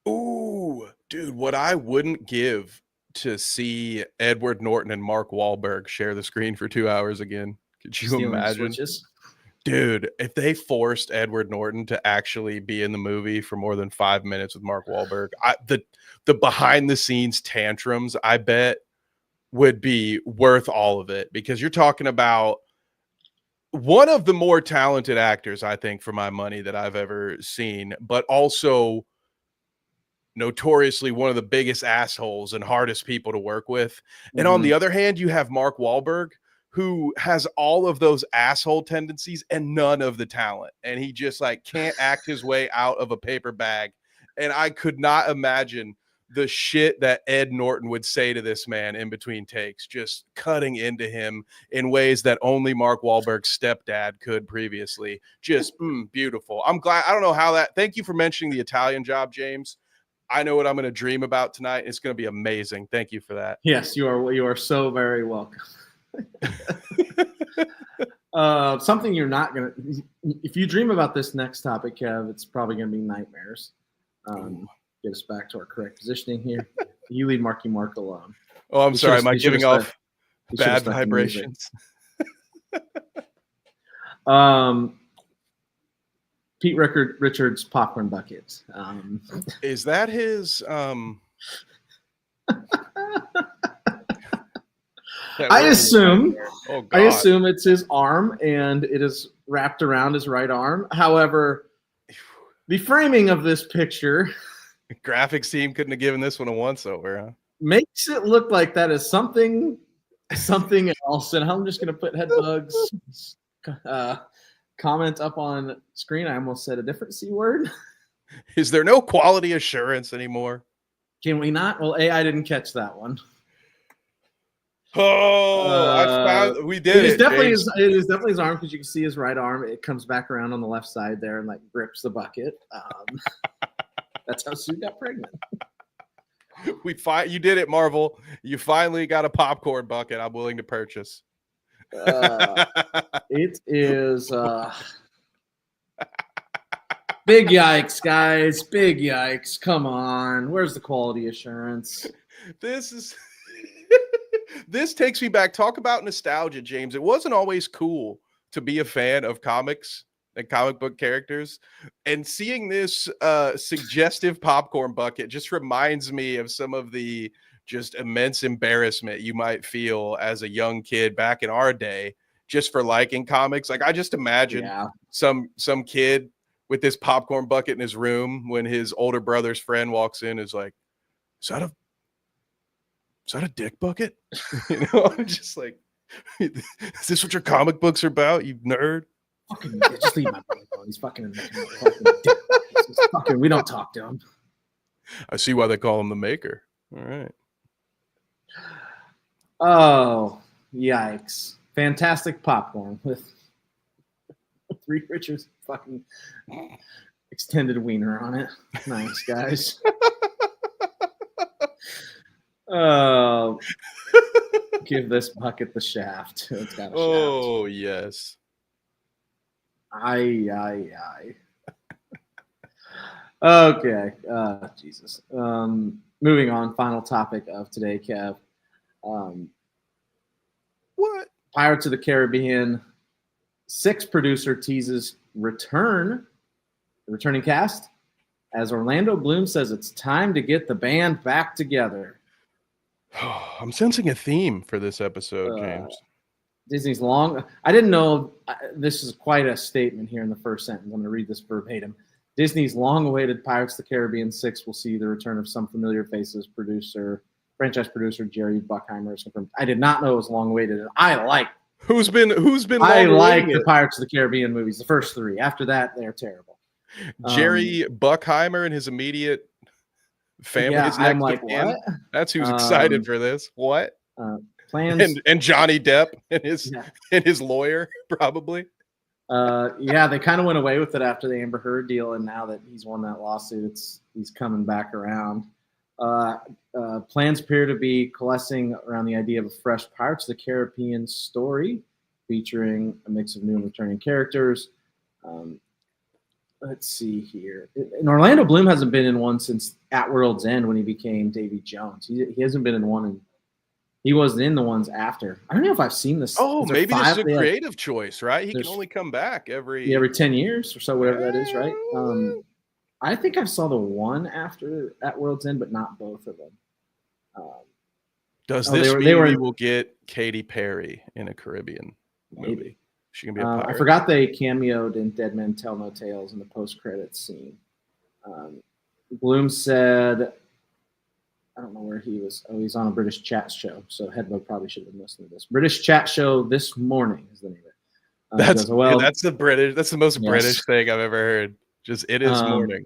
S2: Ooh, dude! What I wouldn't give to see Edward Norton and Mark Wahlberg share the screen for 2 hours again. Could you imagine? Dude, if they forced Edward Norton to actually be in the movie for more than 5 minutes with Mark Wahlberg, the behind the scenes tantrums, I bet, would be worth all of it, because you're talking about one of the more talented actors, I think, for my money, that I've ever seen, but also notoriously one of the biggest assholes and hardest people to work with. Mm-hmm. And on the other hand, you have Mark Wahlberg, who has all of those asshole tendencies and none of the talent. And he just like can't act his way out of a paper bag. And I could not imagine the shit that Ed Norton would say to this man in between takes, just cutting into him in ways that only Mark Wahlberg's stepdad could previously. Just beautiful. I'm glad. I don't know how that. Thank you for mentioning the Italian Job, James. I know what I'm going to dream about tonight. It's going to be amazing. Thank you for that.
S1: Yes, you are. You are so very welcome. Something you're not going to, if you dream about this next topic, Kev, it's probably going to be nightmares. Get us back to our correct positioning here. You leave Marky Mark alone.
S2: Oh, I'm sorry. Am I giving off bad vibrations?
S1: Pete Richards' popcorn bucket.
S2: Is that his?
S1: I assume it's his arm, and it is wrapped around his right arm. However, the framing of this picture,
S2: graphics team couldn't have given this one a once-over, huh?
S1: Makes it look like that is something else. And I'm just gonna put Headbugs comment up on screen. I almost said a different C word.
S2: Is there no quality assurance anymore?
S1: Can we not? Well, AI didn't catch that one.
S2: Oh, I found we did it.
S1: It is definitely his arm, because you can see his right arm. It comes back around on the left side there and like grips the bucket. That's how Sue got pregnant.
S2: You did it, Marvel. You finally got a popcorn bucket I'm willing to purchase.
S1: It is big yikes, guys. Big yikes. Come on. Where's the quality assurance?
S2: This takes me back. Talk about nostalgia, James. It wasn't always cool to be a fan of comics and comic book characters. And seeing this suggestive popcorn bucket just reminds me of some of the just immense embarrassment you might feel as a young kid back in our day, just for liking comics. Like, I just imagine some kid with this popcorn bucket in his room when his older brother's friend walks in, is like, is that a dick bucket? I'm just like, is this what your comic books are about, you nerd?
S1: Fucking just leave my brother alone. He's fucking in the fucking dick buckets. He's fucking, we don't talk to him.
S2: I see why they call him the Maker. All right.
S1: Oh, yikes. Fantastic popcorn with Reed Richards fucking extended wiener on it. Nice, guys. Oh, give this bucket the shaft. It's got a
S2: Oh, yes.
S1: Aye. Okay. Jesus. Moving on. Final topic of today, Kev.
S2: What?
S1: Pirates of the Caribbean 6 producer teases returning cast as Orlando Bloom says it's time to get the band back together.
S2: I'm sensing a theme for this episode, James.
S1: Disney's long. I didn't know this is quite a statement here in the first sentence. I'm going to read this verbatim. Disney's long-awaited Pirates of the Caribbean 6 will see the return of some familiar faces. Franchise producer Jerry Bruckheimer has confirmed. I did not know it was long-awaited, and I like.
S2: Who's been?
S1: I like the Pirates of the Caribbean movies, the first 3. After that, they're terrible.
S2: Jerry Bruckheimer and his immediate family.
S1: Yeah,
S2: his next
S1: I'm like,
S2: what?
S1: what?
S2: That's who's excited for this. What?
S1: Plans
S2: and Johnny Depp and his lawyer probably.
S1: Yeah, they kind of went away with it after the Amber Heard deal, and now that he's won that lawsuit, he's coming back around. Plans appear to be coalescing around the idea of a fresh Pirates of the Caribbean story featuring a mix of new and returning characters. Let's see here. And Orlando Bloom hasn't been in one since At World's End when he became Davy Jones. He hasn't been in one, and he wasn't in the ones after. I don't know if I've seen this.
S2: Oh, maybe this is a creative choice, right? He can only come back every
S1: 10 years or so, whatever that is, right? I think I saw the one after At World's End, but not both of them.
S2: Does this mean we will get Katy Perry in a Caribbean movie? She can be a pirate.
S1: I forgot they cameoed in Dead Men Tell No Tales in the post-credits scene. Bloom said, I don't know where he was. Oh, he's on a British chat show. So Headlow probably should have been listening to this. British chat show this morning is the name of it. That's the
S2: British. That's the most British thing I've ever heard. Just it is morning.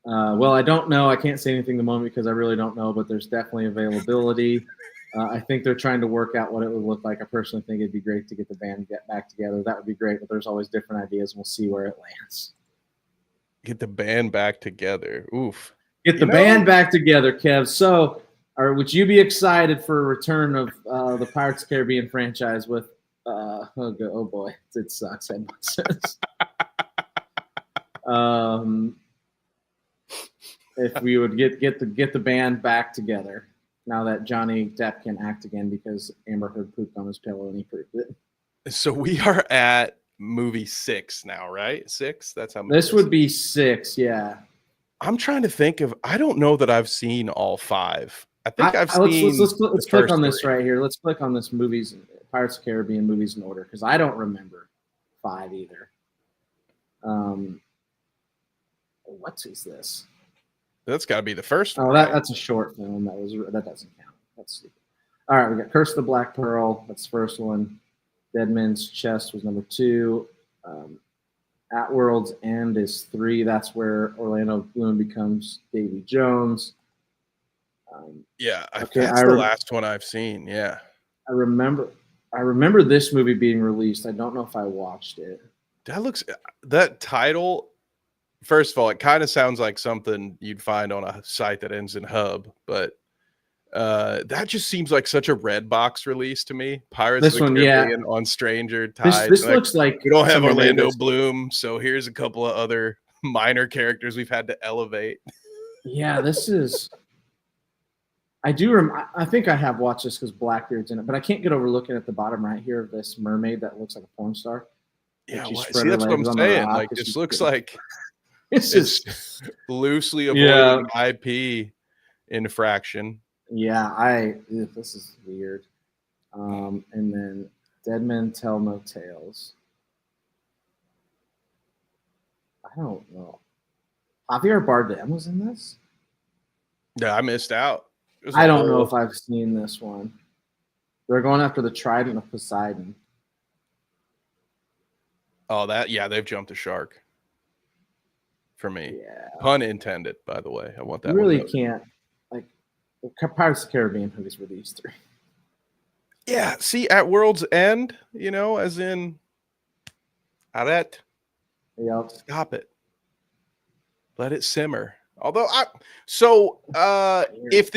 S1: Well, I don't know. I can't say anything at the moment because I really don't know, but there's definitely availability. I think they're trying to work out what it would look like. I personally think it'd be great to get the band back together. That would be great, but there's always different ideas, and we'll see where it lands.
S2: Get the band back together. Oof.
S1: Get the band back together, Kev. So, would you be excited for a return of the Pirates of the Caribbean franchise with oh boy, it sucks. If we would get the band back together now that Johnny Depp can act again because Amber Heard pooped on his pillow and he proved it.
S2: So we are at movie 6 now, right? 6? That's how many
S1: this would be 6, yeah.
S2: I'm trying to think of. I don't know that I've seen all 5. I think I've seen.
S1: Let's click on this right here. Let's click on this movies, Pirates of the Caribbean movies in order because I don't remember 5 either. What is this?
S2: That's got to be the first one.
S1: Oh, that's a short film. That doesn't count. That's stupid. All right, we got Curse of the Black Pearl. That's the first one. Dead Man's Chest was number 2. At World's End is 3. That's where Orlando Bloom becomes Davy Jones.
S2: That's the last one I've seen. Yeah,
S1: I remember this movie being released. I don't know if I watched it.
S2: That title. First of all, it kind of sounds like something you'd find on a site that ends in hub, but that just seems like such a red box release to me. Pirates of the Caribbean on Stranger Tides.
S1: This looks like
S2: we don't have Orlando Bloom, so here's a couple of other minor characters we've had to elevate.
S1: Yeah, this is. I think I have watched this because Blackbeard's in it, but I can't get over looking at the bottom right here of this mermaid that looks like a porn star.
S2: Yeah, see, that's what I'm saying. Like, this looks like. It's loosely avoiding IP infraction.
S1: Yeah, this is weird. And then Dead Men Tell No Tales. I don't know. Javier Bardem was in this?
S2: Yeah, I missed out.
S1: I don't know if I've seen this one. They're going after the Trident of Poseidon.
S2: Oh, they've jumped a shark. For me.
S1: Yeah.
S2: Pun intended, by the way. I want that.
S1: You really can't, like, Pirates of the Caribbean movies were these three.
S2: Yeah, see, at World's End, as in arrête.
S1: Yep.
S2: Stop it. Let it simmer. Although if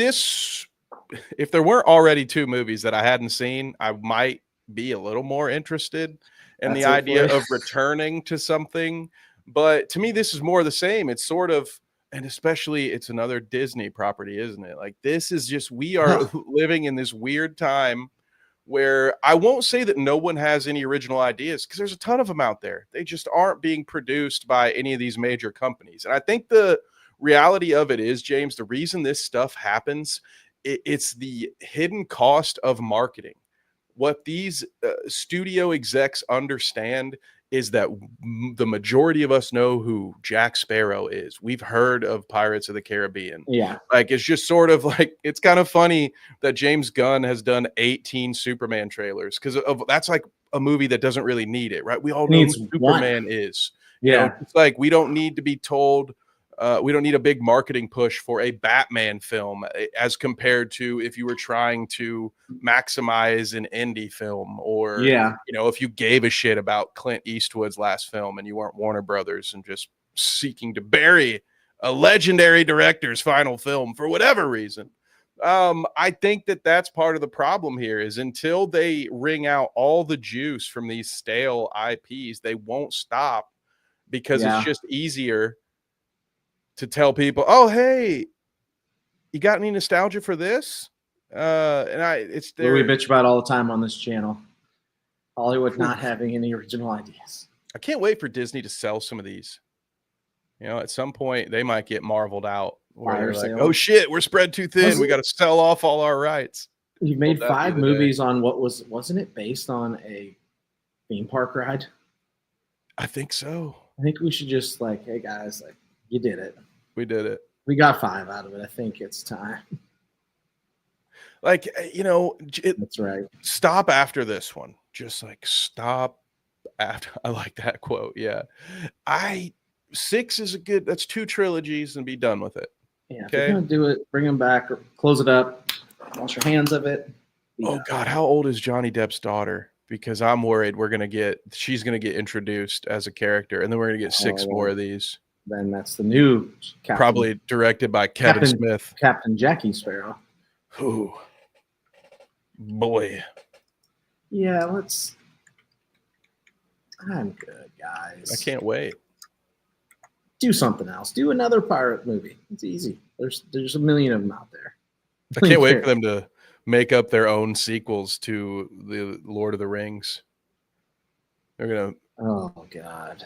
S2: there weren't already two movies that I hadn't seen, I might be a little more interested in the idea of returning to something. But to me, this is more the same. It's sort of, and especially it's another Disney property, isn't it? Like, this is just, we are living in this weird time where I won't say that no one has any original ideas, because there's a ton of them out there. They just aren't being produced by any of these major companies. And I think the reality of it is, James, the reason this stuff happens, it's the hidden cost of marketing. What these studio execs understand is that the majority of us know who Jack Sparrow is. We've heard of Pirates of the Caribbean.
S1: Yeah.
S2: Like, it's just sort of like, it's kind of funny that James Gunn has done 18 Superman trailers, because that's like a movie that doesn't really need it, right? We all know who Superman is.
S1: Yeah.
S2: It's like, we don't need to be told. We don't need a big marketing push for a Batman film, as compared to if you were trying to maximize an indie film, or, if you gave a shit about Clint Eastwood's last film and you weren't Warner Brothers and just seeking to bury a legendary director's final film for whatever reason. I think that that's part of the problem here, is until they wring out all the juice from these stale IPs, they won't stop, because it's just easier to tell people, oh, hey, you got any nostalgia for this? It's there.
S1: We bitch about all the time on this channel. Hollywood not having any original ideas.
S2: I can't wait for Disney to sell some of these. At some point they might get marveled out. Where they're like, oh shit, we're spread too thin. We got to sell off all our rights.
S1: You made 5 movies on wasn't it based on a theme park ride?
S2: I think so.
S1: I think we should just hey guys, you did it.
S2: We did it.
S1: We got 5 out of it. I think it's time.
S2: That's
S1: right.
S2: Stop after this one. Just stop after. I like that quote. Yeah. 6 is that's 2 trilogies and be done with it.
S1: Yeah. Okay. If you're gonna do it, bring them back or close it up. Wash your hands of it.
S2: God, how old is Johnny Depp's daughter? Because I'm worried she's gonna get introduced as a character, and then we're gonna get 6 more of these.
S1: Then that's the new
S2: Captain, probably directed by Kevin Smith.
S1: Captain Jackie Sparrow.
S2: Ooh. Boy.
S1: Yeah, I'm good, guys.
S2: I can't wait.
S1: Do something else. Do another pirate movie. It's easy. There's a million of them out there.
S2: I can't wait for them to make up their own sequels to the Lord of the Rings. They're gonna.
S1: Oh God.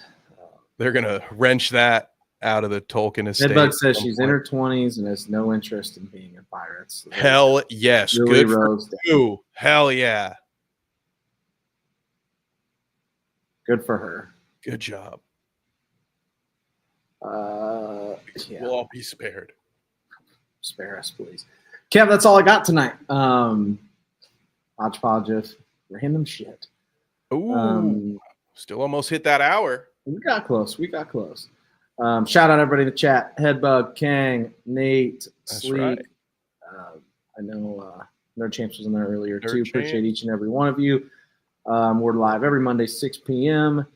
S2: They're gonna wrench that out of the Tolkien estate.
S1: Edbug says she's in her 20s and has no interest in being a pirate. So
S2: hell yes.
S1: Really
S2: good for you. Hell yeah.
S1: Good for her.
S2: Good job.
S1: Yeah.
S2: We'll all be spared.
S1: Spare us, please. Kev, that's all I got tonight. Hodgepodge of random shit.
S2: Ooh. Still almost hit that hour.
S1: We got close. Shout out everybody in the chat. Headbug, Kang, Nate, Sleek.
S2: Right.
S1: I know Nerd Champs was in there earlier too. Appreciate each and every one of you. We're live every Monday, 6 p.m.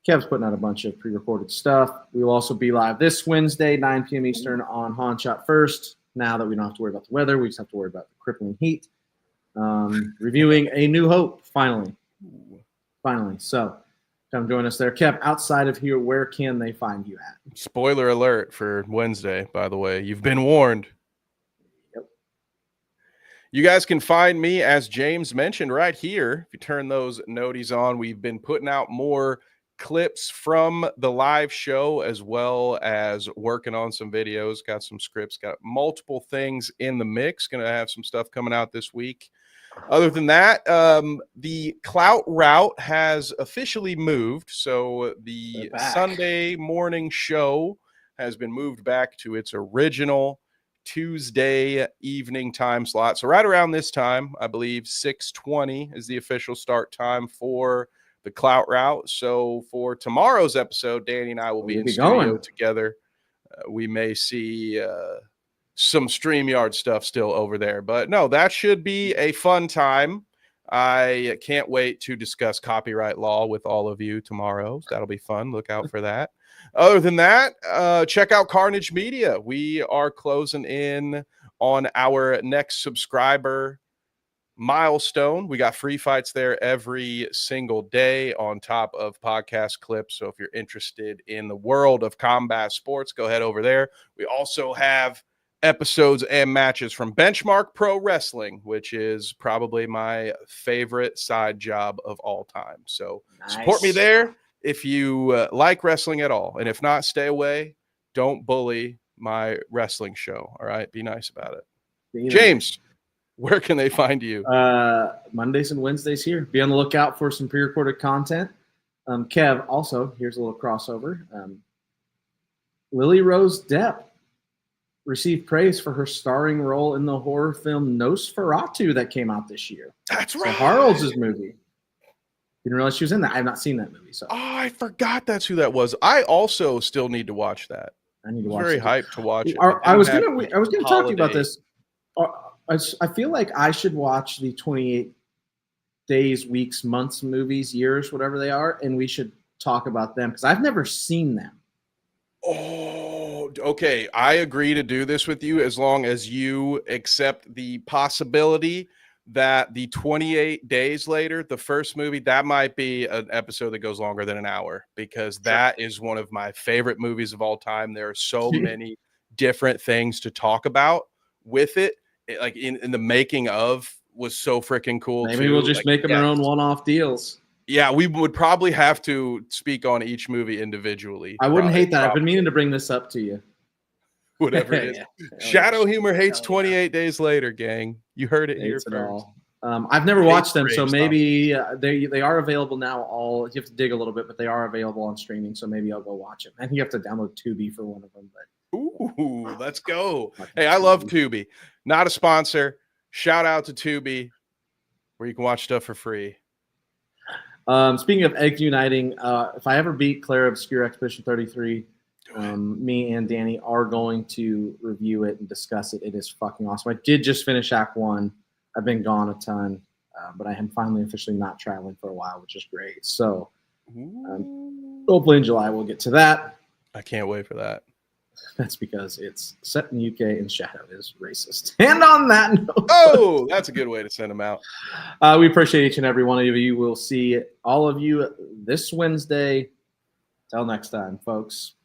S1: Kev's putting out a bunch of pre-recorded stuff. We will also be live this Wednesday, 9 p.m. Eastern on Han Shot First. Now that we don't have to worry about the weather, we just have to worry about the crippling heat. Reviewing A New Hope, finally. So come join us there. Kev, outside of here, where can they find you at?
S2: Spoiler alert for Wednesday, by the way. You've been warned.
S1: Yep.
S2: You guys can find me, as James mentioned, right here. If you turn those noties on, we've been putting out more clips from the live show, as well as working on some videos. Got some scripts, got multiple things in the mix. Gonna have some stuff coming out this week. Other than that, the Clout route has officially moved. So the Sunday morning show has been moved back to its original Tuesday evening time slot. So right around this time, I believe 6:20 is the official start time for the Clout Route. So for tomorrow's episode, Danny and I will be in studio together. We may see some StreamYard stuff still over there, but no, that should be a fun time. I can't wait to discuss copyright law with all of you tomorrow. That'll be fun. Look out for that. Other than that, check out Carnage Media. We are closing in on our next subscriber milestone. We got free fights there every single day on top of podcast clips. So if you're interested in the world of combat sports, go head over there. We also have episodes and matches from Benchmark Pro Wrestling, which is probably my favorite side job of all time. So support me there if you like wrestling at all. And if not, stay away. Don't bully my wrestling show. All right. Be nice about it. James, where can they find you?
S1: Mondays and Wednesdays here. Be on the lookout for some pre-recorded content. Kev, also, here's a little crossover. Lily Rose Depp received praise for her starring role in the horror film Nosferatu that came out this year.
S2: That's right.
S1: So Harl's movie. Didn't realize she was in that. I have not seen that movie. So
S2: I forgot that's who that was. I also still need to watch that.
S1: I need to watch
S2: it. Very hyped to watch it.
S1: I was gonna talk to you about this. I feel like I should watch the 28 days, weeks, months, movies, years, whatever they are, and we should talk about them because I've never seen them.
S2: Oh, okay. I agree to do this with you as long as you accept the possibility that the 28 days later, the first movie, that might be an episode that goes longer than an hour because that is one of my favorite movies of all time. There are so many different things to talk about with it. Like in the making of was so freaking cool.
S1: Maybe we'll just make them their own one-off deals.
S2: Yeah, we would probably have to speak on each movie individually.
S1: I wouldn't hate that. I've been meaning to bring this up to you.
S2: Whatever it is. Shadow Humor hates 28 Days Later, gang. You heard it here first.
S1: I've never watched them, so maybe they are available now. You have to dig a little bit, but they are available on streaming, so maybe I'll go watch them. I think you have to download Tubi for one of them. But
S2: ooh, let's go. Hey, I love Tubi. Not a sponsor. Shout out to Tubi, where you can watch stuff for free.
S1: Speaking of eggs uniting, if I ever beat Claire Obscure Expedition 33, me and Danny are going to review it and discuss it. It is fucking awesome. I did just finish Act 1. I've been gone a ton, but I am finally officially not traveling for a while, which is great. So hopefully in July we'll get to that.
S2: I can't wait for that.
S1: That's because it's set in the UK and Shadow is racist. And on that note,
S2: oh, that's a good way to send them out.
S1: We appreciate each and every one of you. We'll see all of you this Wednesday. Till next time, folks.